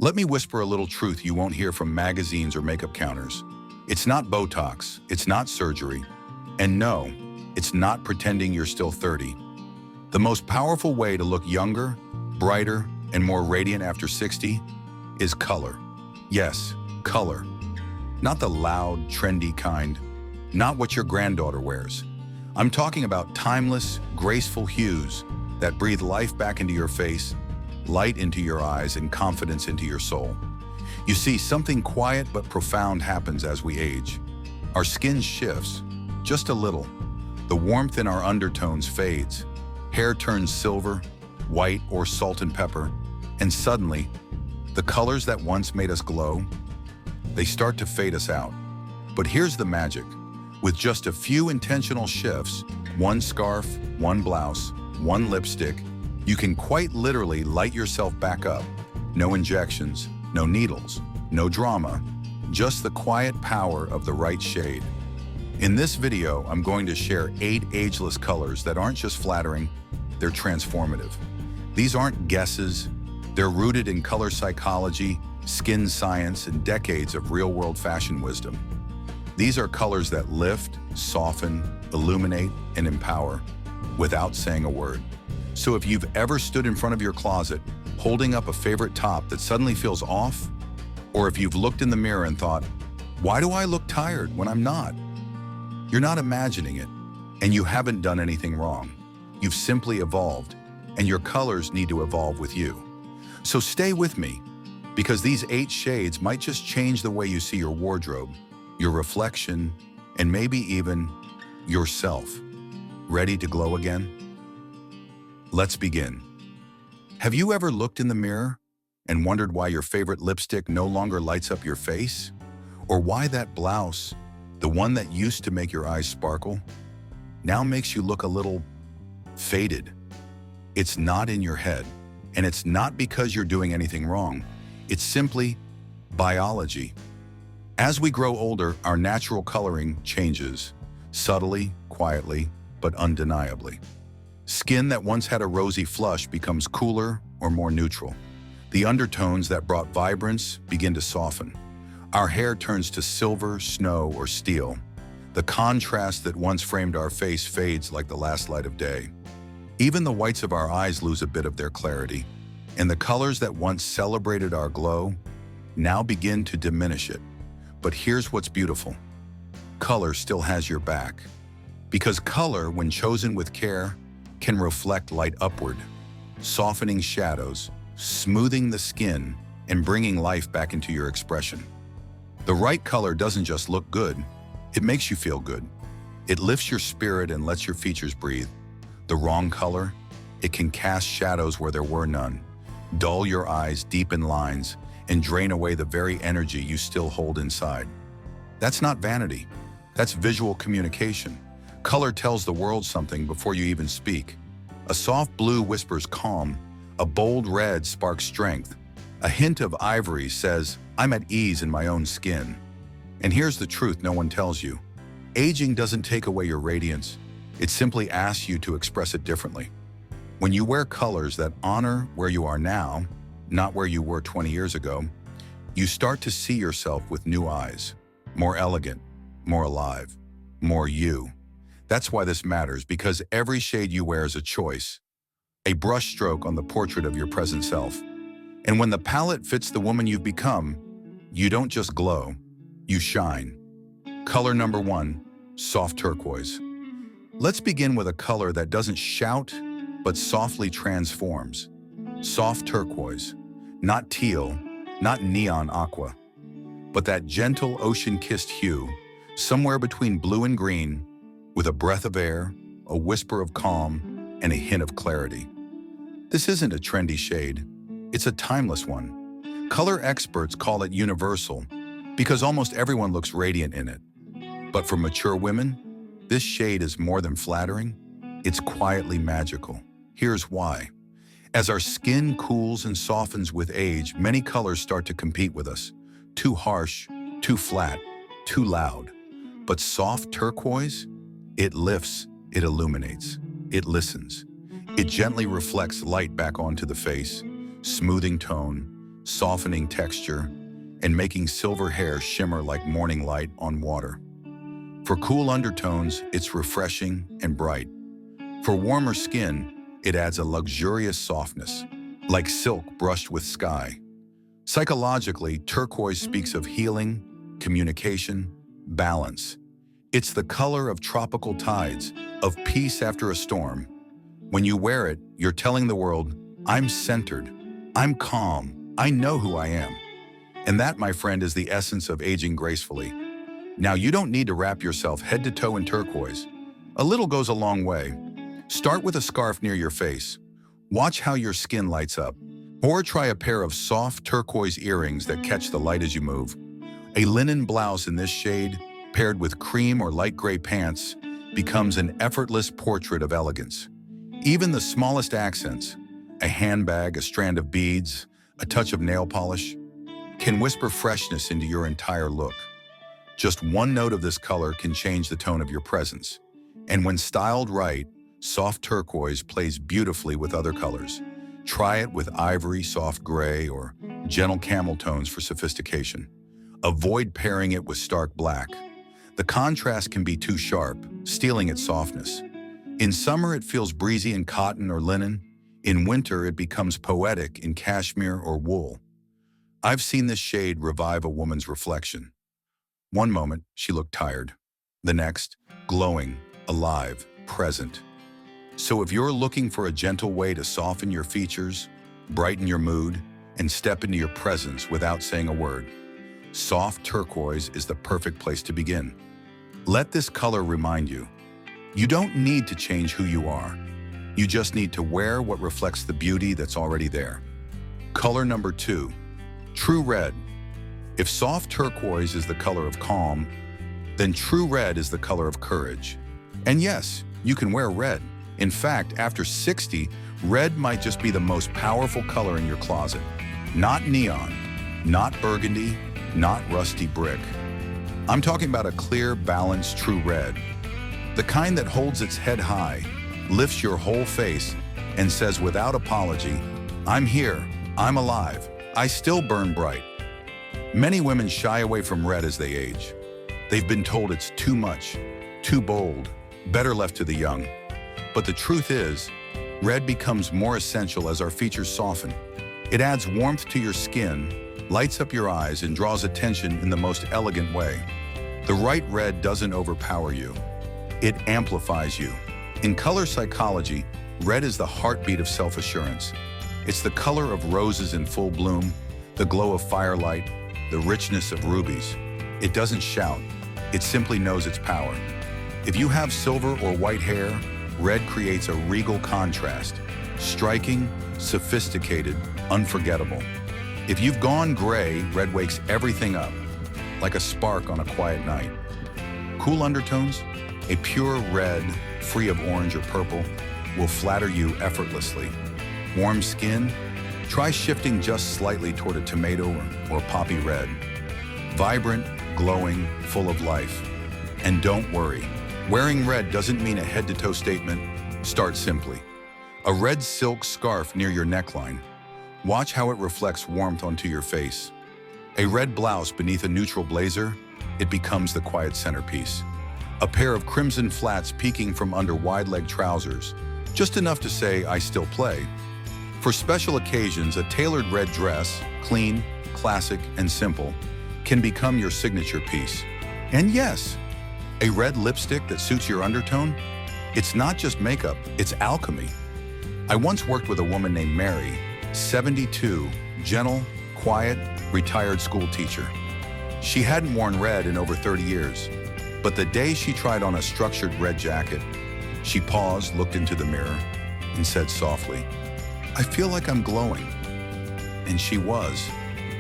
Let me whisper a little truth you won't hear from magazines or makeup counters. It's not Botox, it's not surgery, and no, it's not pretending you're still 30. The most powerful way to look younger, brighter, and more radiant after 60 is color. Yes, color. Not the loud, trendy kind, not what your granddaughter wears. I'm talking about timeless, graceful hues that breathe life back into your face, light into your eyes, and confidence into your soul. You see, something quiet but profound happens as we age. Our skin shifts, just a little. The warmth in our undertones fades. Hair turns silver, white, or salt and pepper, and suddenly, the colors that once made us glow, they start to fade us out. But here's the magic. With just a few intentional shifts, one scarf, one blouse, one lipstick, you can quite literally light yourself back up. No injections, no needles, no drama, just the quiet power of the right shade. In this video, I'm going to share 8 ageless colors that aren't just flattering, they're transformative. These aren't guesses, they're rooted in color psychology, skin science, and decades of real-world fashion wisdom. These are colors that lift, soften, illuminate, and empower without saying a word. So if you've ever stood in front of your closet holding up a favorite top that suddenly feels off, or if you've looked in the mirror and thought, why do I look tired when I'm not? You're not imagining it, and you haven't done anything wrong. You've simply evolved, and your colors need to evolve with you. So stay with me, because these 8 shades might just change the way you see your wardrobe, your reflection, and maybe even yourself. Ready to glow again? Let's begin. Have you ever looked in the mirror and wondered why your favorite lipstick no longer lights up your face? Or why that blouse, the one that used to make your eyes sparkle, now makes you look a little faded? It's not in your head, and it's not because you're doing anything wrong. It's simply biology. As we grow older, our natural coloring changes, subtly, quietly, but undeniably. Skin that once had a rosy flush becomes cooler or more neutral. The undertones that brought vibrance begin to soften. Our hair turns to silver, snow, or steel. The contrast that once framed our face fades like the last light of day. Even the whites of our eyes lose a bit of their clarity, and the colors that once celebrated our glow now begin to diminish it. But here's what's beautiful. Color still has your back. Because color, when chosen with care, can reflect light upward, softening shadows, smoothing the skin, and bringing life back into your expression. The right color doesn't just look good, it makes you feel good. It lifts your spirit and lets your features breathe. The wrong color, it can cast shadows where there were none, dull your eyes, deepen lines, and drain away the very energy you still hold inside. That's not vanity, that's visual communication. Color tells the world something before you even speak. A soft blue whispers calm, a bold red sparks strength. A hint of ivory says, I'm at ease in my own skin. And here's the truth no one tells you. Aging doesn't take away your radiance. It simply asks you to express it differently. When you wear colors that honor where you are now, not where you were 20 years ago, you start to see yourself with new eyes. More elegant, more alive, more you. That's why this matters, because every shade you wear is a choice, a brushstroke on the portrait of your present self. And when the palette fits the woman you've become, you don't just glow, you shine. Color number 1, soft turquoise. Let's begin with a color that doesn't shout, but softly transforms. Soft turquoise, not teal, not neon aqua, but that gentle ocean-kissed hue, somewhere between blue and green, with a breath of air, a whisper of calm, and a hint of clarity. This isn't a trendy shade, it's a timeless one. Color experts call it universal because almost everyone looks radiant in it. But for mature women, this shade is more than flattering, it's quietly magical. Here's why. As our skin cools and softens with age, many colors start to compete with us. Too harsh, too flat, too loud. But soft turquoise? It lifts, it illuminates, it listens. It gently reflects light back onto the face, smoothing tone, softening texture, and making silver hair shimmer like morning light on water. For cool undertones, it's refreshing and bright. For warmer skin, it adds a luxurious softness, like silk brushed with sky. Psychologically, turquoise speaks of healing, communication, balance. It's the color of tropical tides, of peace after a storm. When you wear it, you're telling the world, I'm centered, I'm calm, I know who I am. And that, my friend, is the essence of aging gracefully. Now, you don't need to wrap yourself head to toe in turquoise. A little goes a long way. Start with a scarf near your face. Watch how your skin lights up. Or try a pair of soft turquoise earrings that catch the light as you move. A linen blouse in this shade, paired with cream or light gray pants, becomes an effortless portrait of elegance. Even the smallest accents, a handbag, a strand of beads, a touch of nail polish, can whisper freshness into your entire look. Just one note of this color can change the tone of your presence. And when styled right, soft turquoise plays beautifully with other colors. Try it with ivory, soft gray, or gentle camel tones for sophistication. Avoid pairing it with stark black. The contrast can be too sharp, stealing its softness. In summer, it feels breezy in cotton or linen. In winter, it becomes poetic in cashmere or wool. I've seen this shade revive a woman's reflection. One moment, she looked tired. The next, glowing, alive, present. So if you're looking for a gentle way to soften your features, brighten your mood, and step into your presence without saying a word, soft turquoise is the perfect place to begin. Let this color remind you, you don't need to change who you are. You just need to wear what reflects the beauty that's already there. Color number 2, true red. If soft turquoise is the color of calm, then true red is the color of courage. And yes, you can wear red. In fact, after 60, red might just be the most powerful color in your closet. Not neon, not burgundy, not rusty brick. I'm talking about a clear, balanced, true red. The kind that holds its head high, lifts your whole face, and says without apology, I'm here, I'm alive, I still burn bright. Many women shy away from red as they age. They've been told it's too much, too bold, better left to the young. But the truth is, red becomes more essential as our features soften. It adds warmth to your skin, lights up your eyes, and draws attention in the most elegant way. The right red doesn't overpower you. It amplifies you. In color psychology, red is the heartbeat of self-assurance. It's the color of roses in full bloom, the glow of firelight, the richness of rubies. It doesn't shout. It simply knows its power. If you have silver or white hair, red creates a regal contrast, striking, sophisticated, unforgettable. If you've gone gray, red wakes everything up, like a spark on a quiet night. Cool undertones, a pure red, free of orange or purple, will flatter you effortlessly. Warm skin, try shifting just slightly toward a tomato or poppy red. Vibrant, glowing, full of life. And don't worry, wearing red doesn't mean a head-to-toe statement. Start simply. A red silk scarf near your neckline. Watch how it reflects warmth onto your face. A red blouse beneath a neutral blazer, it becomes the quiet centerpiece. A pair of crimson flats peeking from under wide-leg trousers, just enough to say, I still play. For special occasions, a tailored red dress, clean, classic, and simple, can become your signature piece. And yes, a red lipstick that suits your undertone? It's not just makeup, it's alchemy. I once worked with a woman named Mary, 72, gentle, quiet, retired school teacher. She hadn't worn red in over 30 years, but the day she tried on a structured red jacket, she paused, looked into the mirror, and said softly, I feel like I'm glowing. And she was,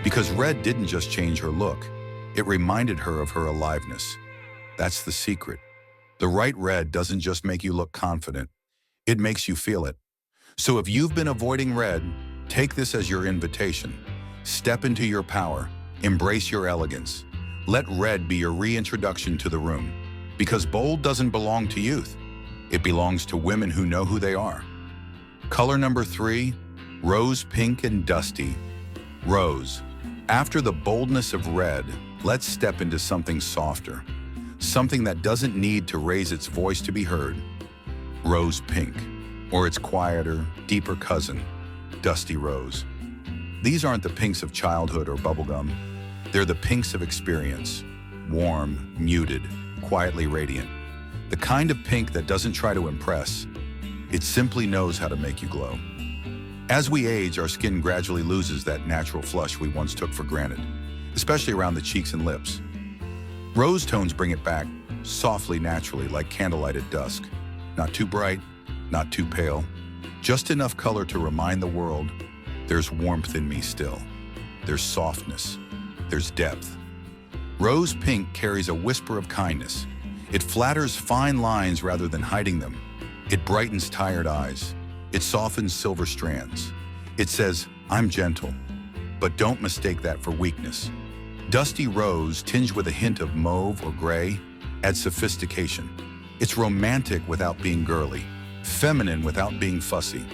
because red didn't just change her look, it reminded her of her aliveness. That's the secret. The right red doesn't just make you look confident, it makes you feel it. So if you've been avoiding red, take this as your invitation. Step into your power, embrace your elegance. Let red be your reintroduction to the room. Because bold doesn't belong to youth. It belongs to women who know who they are. Color number 3, rose pink and dusty. Rose. After the boldness of red, let's step into something softer. Something that doesn't need to raise its voice to be heard. Rose pink, or its quieter, deeper cousin, dusty rose. These aren't the pinks of childhood or bubblegum. They're the pinks of experience. Warm, muted, quietly radiant. The kind of pink that doesn't try to impress. It simply knows how to make you glow. As we age, our skin gradually loses that natural flush we once took for granted, especially around the cheeks and lips. Rose tones bring it back, softly, naturally, like candlelight at dusk. Not too bright, not too pale, just enough color to remind the world there's warmth in me still. There's softness, there's depth. Rose pink carries a whisper of kindness. It flatters fine lines rather than hiding them. It brightens tired eyes. It softens silver strands. It says, I'm gentle, but don't mistake that for weakness. Dusty rose, tinged with a hint of mauve or gray, adds sophistication. It's romantic without being girly, feminine without being fussy.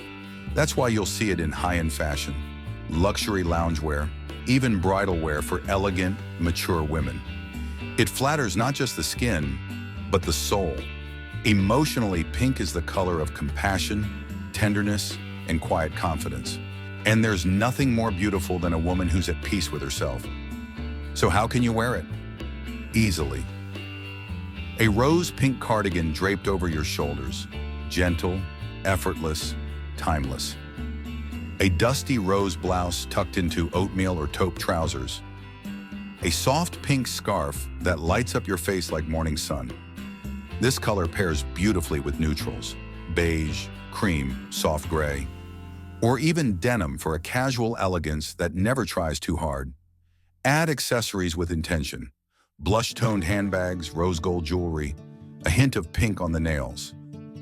That's why you'll see it in high-end fashion, luxury loungewear, even bridal wear for elegant, mature women. It flatters not just the skin, but the soul. Emotionally, pink is the color of compassion, tenderness, and quiet confidence. And there's nothing more beautiful than a woman who's at peace with herself. So how can you wear it? Easily. A rose pink cardigan draped over your shoulders, gentle, effortless, timeless. A dusty rose blouse tucked into oatmeal or taupe trousers. A soft pink scarf that lights up your face like morning sun. This color pairs beautifully with neutrals, beige, cream, soft gray, or even denim for a casual elegance that never tries too hard. Add accessories with intention. Blush-toned handbags, rose gold jewelry, a hint of pink on the nails.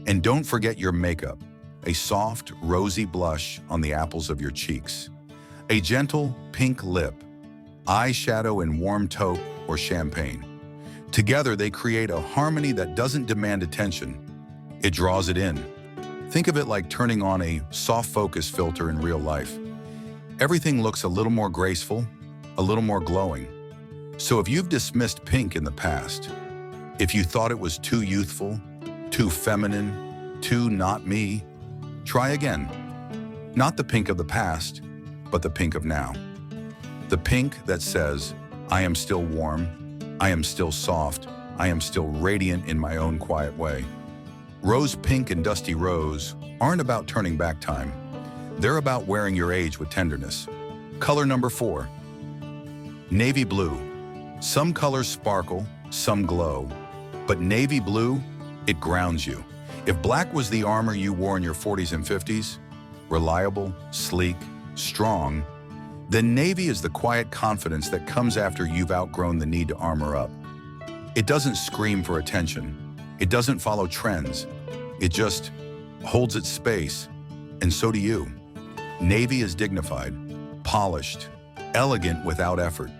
And don't forget your makeup, a soft, rosy blush on the apples of your cheeks. A gentle pink lip, eyeshadow in warm taupe or champagne. Together, they create a harmony that doesn't demand attention. It draws it in. Think of it like turning on a soft focus filter in real life. Everything looks a little more graceful, a little more glowing. So if you've dismissed pink in the past, if you thought it was too youthful, too feminine, too not me, try again. Not the pink of the past, but the pink of now. The pink that says, I am still warm, I am still soft, I am still radiant in my own quiet way. Rose pink and dusty rose aren't about turning back time. They're about wearing your age with tenderness. Color number 4. Navy blue. Some colors sparkle, some glow. But navy blue, it grounds you. If black was the armor you wore in your 40s and 50s, reliable, sleek, strong, then navy is the quiet confidence that comes after you've outgrown the need to armor up. It doesn't scream for attention. It doesn't follow trends. It just holds its space, and so do you. Navy is dignified, polished, elegant without effort.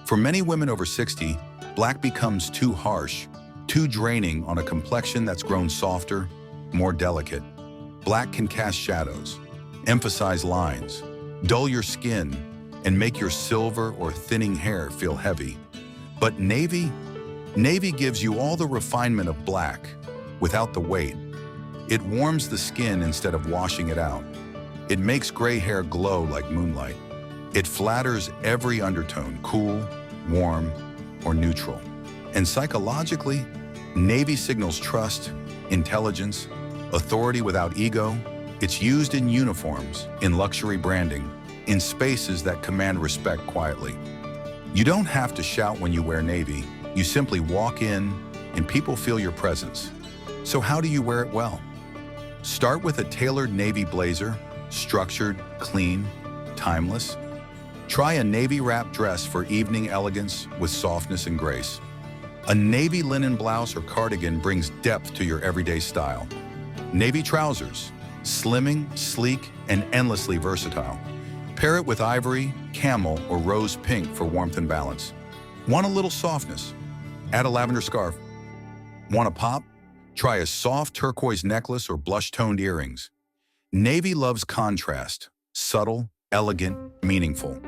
For many women over 60, black becomes too harsh, too draining on a complexion that's grown softer, more delicate. Black can cast shadows, emphasize lines, dull your skin, and make your silver or thinning hair feel heavy. But navy gives you all the refinement of black without the weight. It warms the skin instead of washing it out. It makes gray hair glow like moonlight. It flatters every undertone, cool, warm, or neutral. And psychologically, navy signals trust, intelligence, authority without ego. It's used in uniforms, in luxury branding, in spaces that command respect quietly. You don't have to shout when you wear navy. You simply walk in and people feel your presence. So how do you wear it well? Start with a tailored navy blazer, structured, clean, timeless. Try a navy wrap dress for evening elegance with softness and grace. A navy linen blouse or cardigan brings depth to your everyday style. Navy trousers, slimming, sleek, and endlessly versatile. Pair it with ivory, camel, or rose pink for warmth and balance. Want a little softness? Add a lavender scarf. Want a pop? Try a soft turquoise necklace or blush-toned earrings. Navy loves contrast, subtle, elegant, meaningful.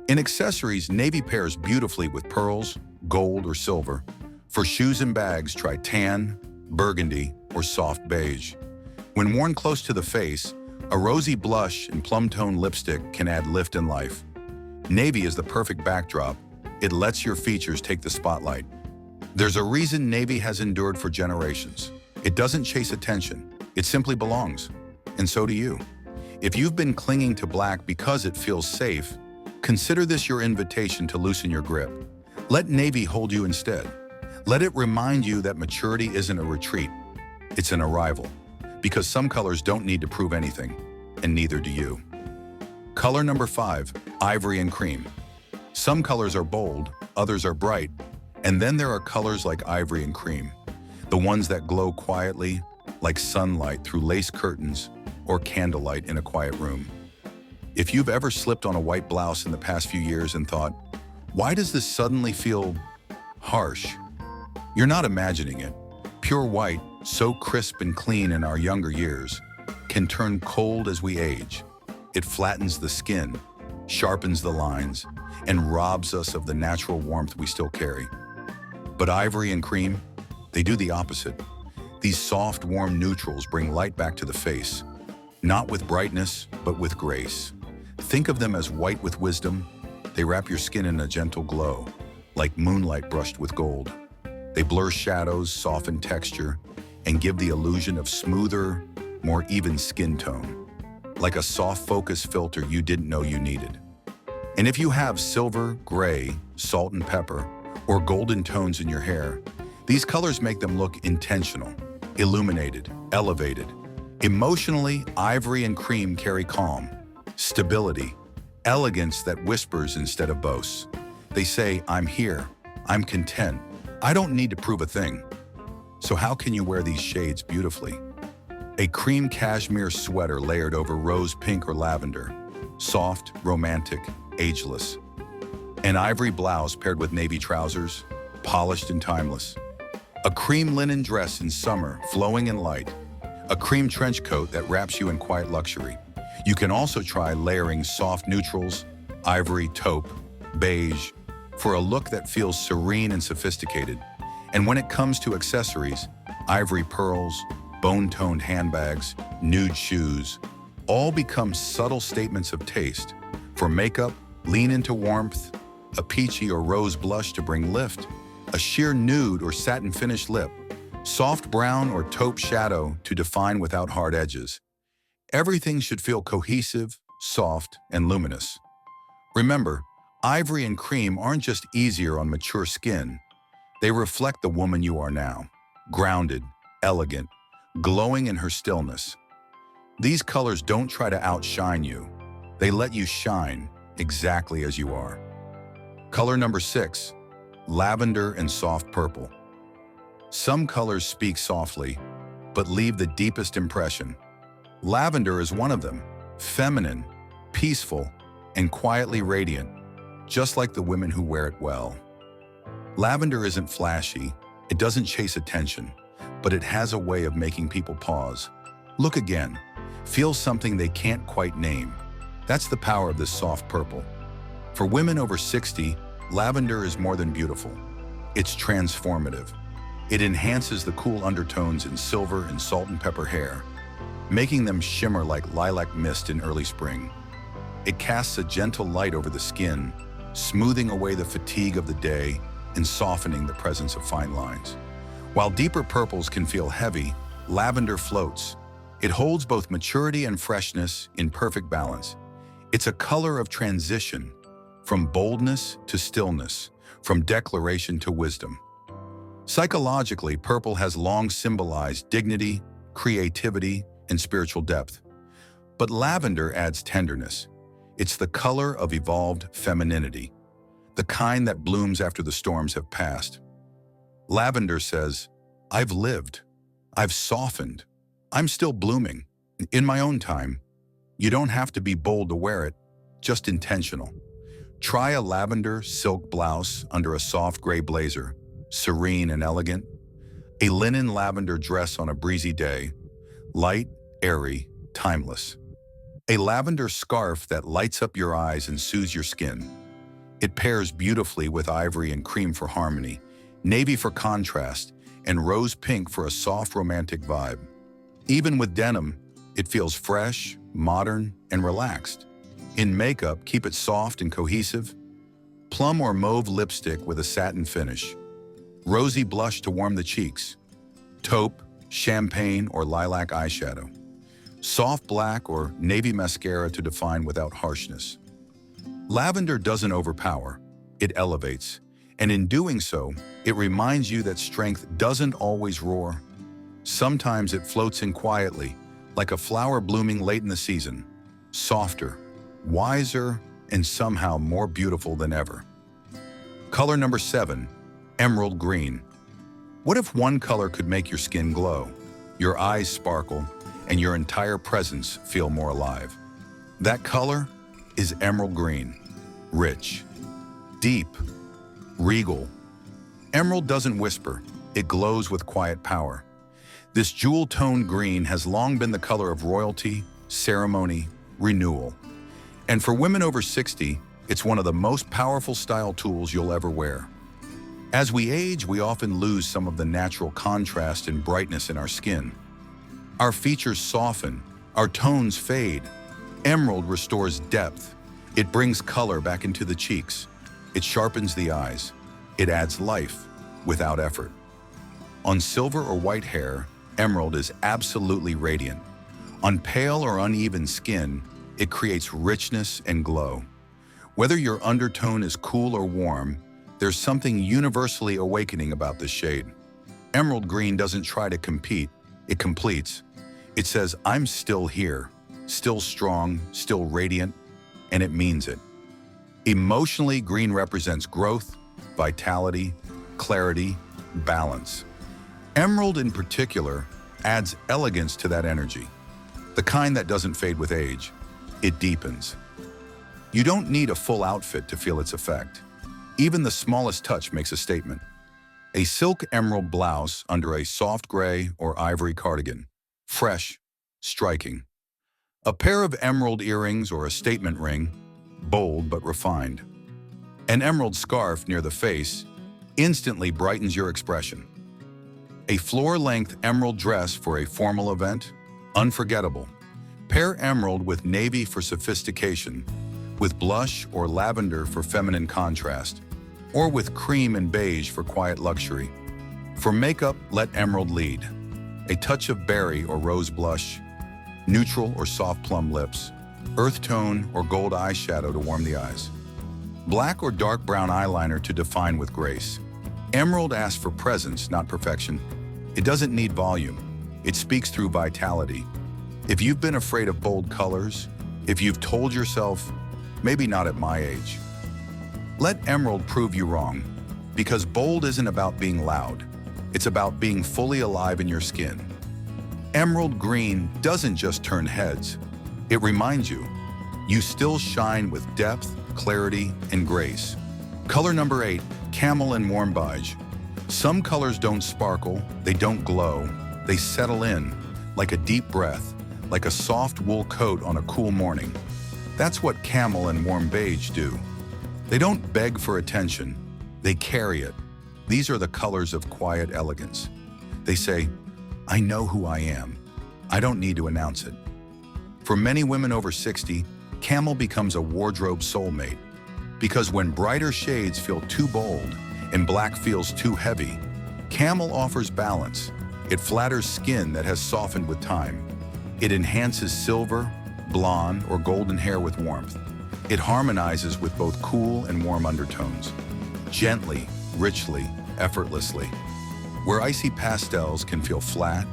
In accessories, navy pairs beautifully with pearls, gold, or silver. For shoes and bags, try tan, burgundy, or soft beige. When worn close to the face, a rosy blush and plum-tone lipstick can add lift and life. Navy is the perfect backdrop. It lets your features take the spotlight. There's a reason navy has endured for generations. It doesn't chase attention. It simply belongs. And so do you. If you've been clinging to black because it feels safe, consider this your invitation to loosen your grip. Let navy hold you instead. Let it remind you that maturity isn't a retreat. It's an arrival. Because some colors don't need to prove anything, and neither do you. Color number 5, ivory and cream. Some colors are bold, others are bright, and then there are colors like ivory and cream, the ones that glow quietly, like sunlight through lace curtains or candlelight in a quiet room. If you've ever slipped on a white blouse in the past few years and thought, why does this suddenly feel harsh? You're not imagining it. Pure white, so crisp and clean in our younger years, can turn cold as we age. It flattens the skin, sharpens the lines, and robs us of the natural warmth we still carry. But ivory and cream, they do the opposite. These soft, warm neutrals bring light back to the face, not with brightness, but with grace. Think of them as white with wisdom. They wrap your skin in a gentle glow, like moonlight brushed with gold. They blur shadows, soften texture, and give the illusion of smoother, more even skin tone, like a soft focus filter you didn't know you needed. And if you have silver, gray, salt and pepper, or golden tones in your hair, these colors make them look intentional, illuminated, elevated. Emotionally, ivory and cream carry calm, stability, elegance that whispers instead of boasts. They say, I'm here, I'm content, I don't need to prove a thing. So how can you wear these shades beautifully? A cream cashmere sweater layered over rose pink or lavender, soft, romantic, ageless. An ivory blouse paired with navy trousers, polished and timeless. A cream linen dress in summer, flowing and light. A cream trench coat that wraps you in quiet luxury. You can also try layering soft neutrals, ivory, taupe, beige, for a look that feels serene and sophisticated. And when it comes to accessories, ivory pearls, bone-toned handbags, nude shoes, all become subtle statements of taste. For makeup, lean into warmth, a peachy or rose blush to bring lift, a sheer nude or satin finish lip, soft brown or taupe shadow to define without hard edges. Everything should feel cohesive, soft, and luminous. Remember, ivory and cream aren't just easier on mature skin. They reflect the woman you are now, grounded, elegant, glowing in her stillness. These colors don't try to outshine you. They let you shine exactly as you are. Color number 6, lavender and soft purple. Some colors speak softly, but leave the deepest impression. Lavender is one of them, feminine, peaceful, and quietly radiant, just like the women who wear it well. Lavender isn't flashy, it doesn't chase attention, but it has a way of making people pause. Look again, feel something they can't quite name. That's the power of this soft purple. For women over 60, lavender is more than beautiful. It's transformative. It enhances the cool undertones in silver and salt and pepper hair, making them shimmer like lilac mist in early spring. It casts a gentle light over the skin, smoothing away the fatigue of the day and softening the presence of fine lines. While deeper purples can feel heavy, lavender floats. It holds both maturity and freshness in perfect balance. It's a color of transition, from boldness to stillness, from declaration to wisdom. Psychologically, purple has long symbolized dignity, creativity, and spiritual depth. But lavender adds tenderness. It's the color of evolved femininity, the kind that blooms after the storms have passed. Lavender says, I've lived, I've softened, I'm still blooming, in my own time. You don't have to be bold to wear it, just intentional. Try a lavender silk blouse under a soft gray blazer, serene and elegant. A linen lavender dress on a breezy day, light, airy, timeless. A lavender scarf that lights up your eyes and soothes your skin. It pairs beautifully with ivory and cream for harmony, navy for contrast, and rose pink for a soft romantic vibe. Even with denim, it feels fresh, modern, and relaxed. In makeup, keep it soft and cohesive. Plum or mauve lipstick with a satin finish. Rosy blush to warm the cheeks. Taupe, champagne, or lilac eyeshadow. Soft black or navy mascara to define without harshness. Lavender doesn't overpower, it elevates. And in doing so, it reminds you that strength doesn't always roar. Sometimes it floats in quietly, like a flower blooming late in the season, softer, wiser, and somehow more beautiful than ever. Color number 7, emerald green. What if one color could make your skin glow, your eyes sparkle, and your entire presence feel more alive? That color is emerald green. Rich, deep, regal. Emerald doesn't whisper, it glows with quiet power. This jewel-toned green has long been the color of royalty, ceremony, renewal. And for women over 60, it's one of the most powerful style tools you'll ever wear. As we age, we often lose some of the natural contrast and brightness in our skin. Our features soften, our tones fade. Emerald restores depth. It brings color back into the cheeks. It sharpens the eyes. It adds life without effort. On silver or white hair, emerald is absolutely radiant. On pale or uneven skin, it creates richness and glow. Whether your undertone is cool or warm, there's something universally awakening about this shade. Emerald green doesn't try to compete, it completes. It says, I'm still here, still strong, still radiant, and it means it. Emotionally, green represents growth, vitality, clarity, balance. Emerald in particular adds elegance to that energy, the kind that doesn't fade with age. It deepens. You don't need a full outfit to feel its effect. Even the smallest touch makes a statement. A silk emerald blouse under a soft gray or ivory cardigan. Fresh, striking. A pair of emerald earrings or a statement ring. Bold but refined. An emerald scarf near the face instantly brightens your expression. A floor-length emerald dress for a formal event. Unforgettable. Pair emerald with navy for sophistication, with blush or lavender for feminine contrast, or with cream and beige for quiet luxury. For makeup, let emerald lead. A touch of berry or rose blush, neutral or soft plum lips, earth tone or gold eyeshadow to warm the eyes. Black or dark brown eyeliner to define with grace. Emerald asks for presence, not perfection. It doesn't need volume. It speaks through vitality. If you've been afraid of bold colors, if you've told yourself, maybe not at my age, let emerald prove you wrong, because bold isn't about being loud. It's about being fully alive in your skin. Emerald green doesn't just turn heads. It reminds you, you still shine with depth, clarity, and grace. Color number 8, camel and warm beige. Some colors don't sparkle, they don't glow, they settle in, like a deep breath, like a soft wool coat on a cool morning. That's what camel and warm beige do. They don't beg for attention, they carry it. These are the colors of quiet elegance. They say, I know who I am. I don't need to announce it. For many women over 60, camel becomes a wardrobe soulmate. Because when brighter shades feel too bold and black feels too heavy, camel offers balance. It flatters skin that has softened with time. It enhances silver, blonde, or golden hair with warmth. It harmonizes with both cool and warm undertones. Gently, richly, effortlessly. Where icy pastels can feel flat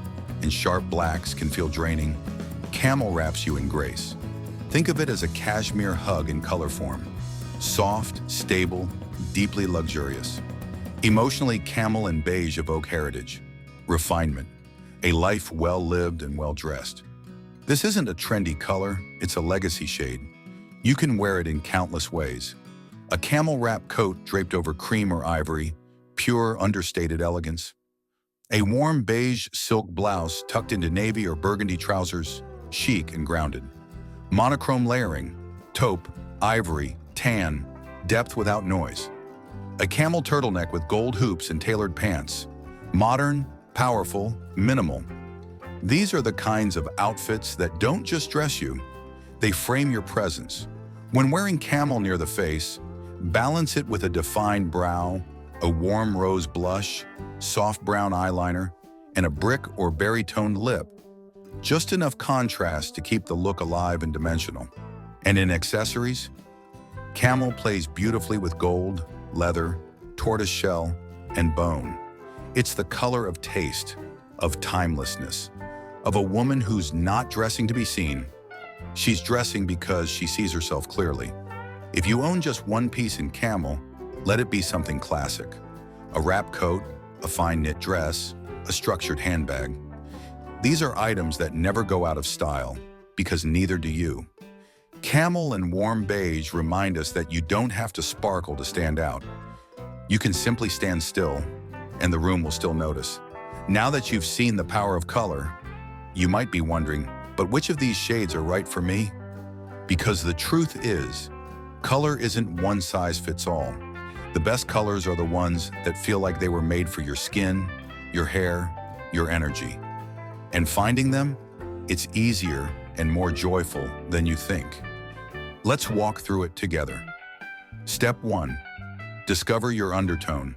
and sharp blacks can feel draining, camel wraps you in grace. Think of it as a cashmere hug in color form. Soft, stable, deeply luxurious. Emotionally, camel and beige evoke heritage, refinement, a life well-lived and well-dressed. This isn't a trendy color, it's a legacy shade. You can wear it in countless ways. A camel wrap coat draped over cream or ivory, pure, understated elegance. A warm beige silk blouse tucked into navy or burgundy trousers, chic and grounded. Monochrome layering, taupe, ivory, tan, depth without noise. A camel turtleneck with gold hoops and tailored pants. Modern, powerful, minimal. These are the kinds of outfits that don't just dress you, they frame your presence. When wearing camel near the face, balance it with a defined brow, a warm rose blush, soft brown eyeliner, and a brick or berry-toned lip. Just enough contrast to keep the look alive and dimensional. And in accessories, camel plays beautifully with gold, leather, tortoiseshell, and bone. It's the color of taste, of timelessness, of a woman who's not dressing to be seen. She's dressing because she sees herself clearly. If you own just one piece in camel, let it be something classic. A wrap coat, a fine knit dress, a structured handbag. These are items that never go out of style, because neither do you. Camel and warm beige remind us that you don't have to sparkle to stand out. You can simply stand still, and the room will still notice. Now that you've seen the power of color, you might be wondering, but which of these shades are right for me? Because the truth is, color isn't one size fits all. The best colors are the ones that feel like they were made for your skin, your hair, your energy. And finding them, it's easier and more joyful than you think. Let's walk through it together. Step 1. Discover your undertone.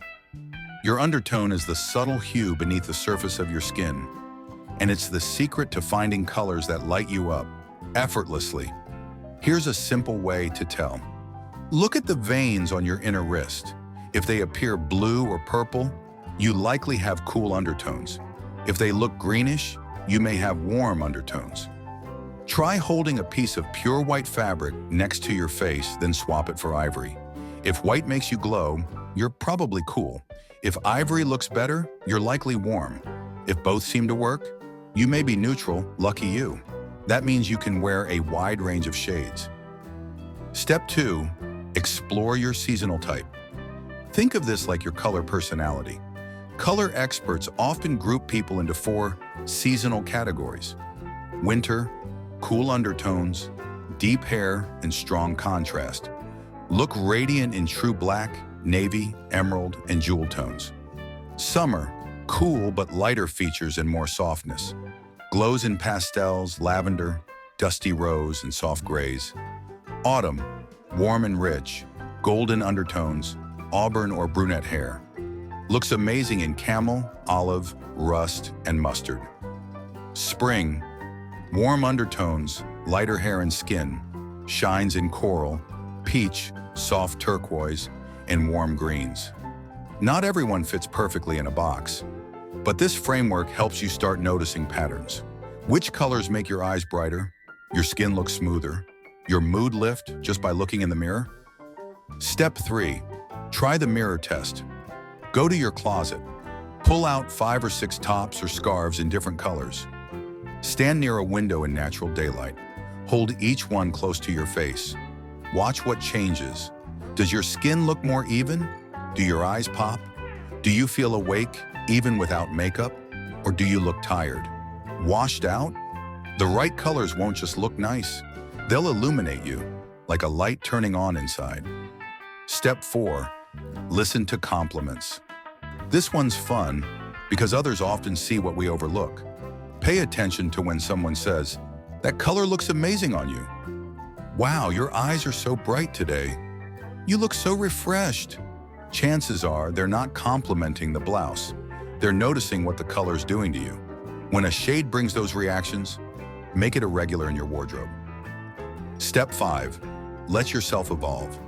Your undertone is the subtle hue beneath the surface of your skin, and it's the secret to finding colors that light you up effortlessly. Here's a simple way to tell. Look at the veins on your inner wrist. If they appear blue or purple, you likely have cool undertones. If they look greenish, you may have warm undertones. Try holding a piece of pure white fabric next to your face, then swap it for ivory. If white makes you glow, you're probably cool. If ivory looks better, you're likely warm. If both seem to work, you may be neutral, lucky you. That means you can wear a wide range of shades. Step 2, explore your seasonal type. Think of this like your color personality. Color experts often group people into 4 seasonal categories: winter, cool undertones, deep hair, and strong contrast. Look radiant in true black, navy, emerald, and jewel tones. Summer, cool but lighter features and more softness. Glows in pastels, lavender, dusty rose, and soft grays. Autumn, warm and rich, golden undertones, auburn or brunette hair. Looks amazing in camel, olive, rust, and mustard. Spring, warm undertones, lighter hair and skin, shines in coral, peach, soft turquoise, and warm greens. Not everyone fits perfectly in a box, but this framework helps you start noticing patterns. Which colors make your eyes brighter, your skin look smoother, your mood lift just by looking in the mirror? Step 3, try the mirror test. Go to your closet. Pull out 5 or 6 tops or scarves in different colors. Stand near a window in natural daylight. Hold each one close to your face. Watch what changes. Does your skin look more even? Do your eyes pop? Do you feel awake even without makeup? Or do you look tired? Washed out? The right colors won't just look nice. They'll illuminate you, like a light turning on inside. Step 4, listen to compliments. This one's fun because others often see what we overlook. Pay attention to when someone says, "That color looks amazing on you." "Wow, your eyes are so bright today." "You look so refreshed." Chances are they're not complimenting the blouse. They're noticing what the color's doing to you. When a shade brings those reactions, make it a regular in your wardrobe. Step 5, let yourself evolve.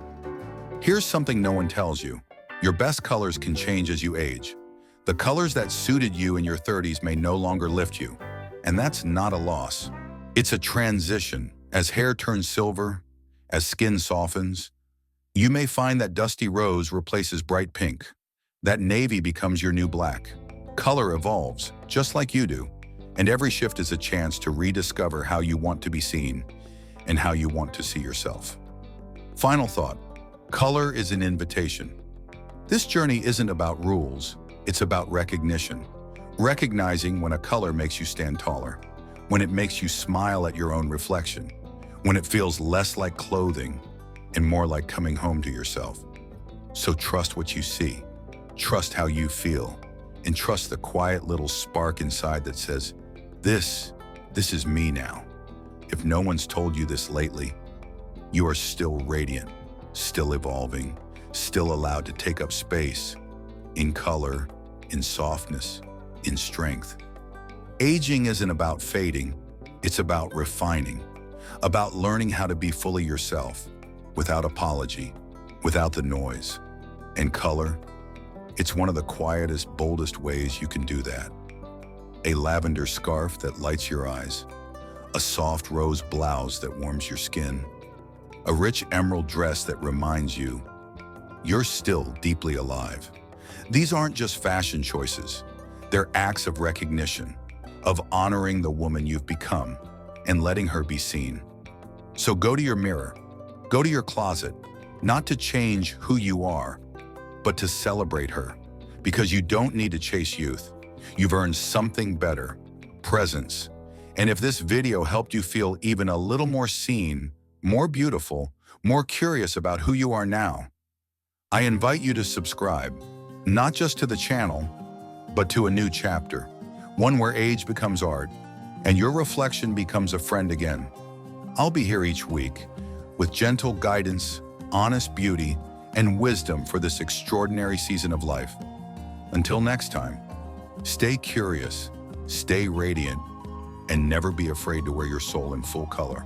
Here's something no one tells you. Your best colors can change as you age. The colors that suited you in your 30s may no longer lift you, and that's not a loss. It's a transition. As hair turns silver, as skin softens, you may find that dusty rose replaces bright pink. That navy becomes your new black. Color evolves, just like you do, and every shift is a chance to rediscover how you want to be seen and how you want to see yourself. Final thought, color is an invitation. This journey isn't about rules, it's about recognition. Recognizing when a color makes you stand taller, when it makes you smile at your own reflection, when it feels less like clothing and more like coming home to yourself. So trust what you see, trust how you feel, and trust the quiet little spark inside that says, this is me now. If no one's told you this lately, you are still radiant, still evolving, still allowed to take up space, in color, in softness, in strength. Aging isn't about fading, it's about refining, about learning how to be fully yourself, without apology, without the noise. And color, it's one of the quietest, boldest ways you can do that. A lavender scarf that lights your eyes, a soft rose blouse that warms your skin, a rich emerald dress that reminds you you're still deeply alive. These aren't just fashion choices, they're acts of recognition, of honoring the woman you've become and letting her be seen. So go to your mirror, go to your closet, not to change who you are, but to celebrate her, because you don't need to chase youth. You've earned something better, presence. And if this video helped you feel even a little more seen, more beautiful, more curious about who you are now, I invite you to subscribe, not just to the channel, but to a new chapter, one where age becomes art, and your reflection becomes a friend again. I'll be here each week with gentle guidance, honest beauty, and wisdom for this extraordinary season of life. Until next time, stay curious, stay radiant, and never be afraid to wear your soul in full color.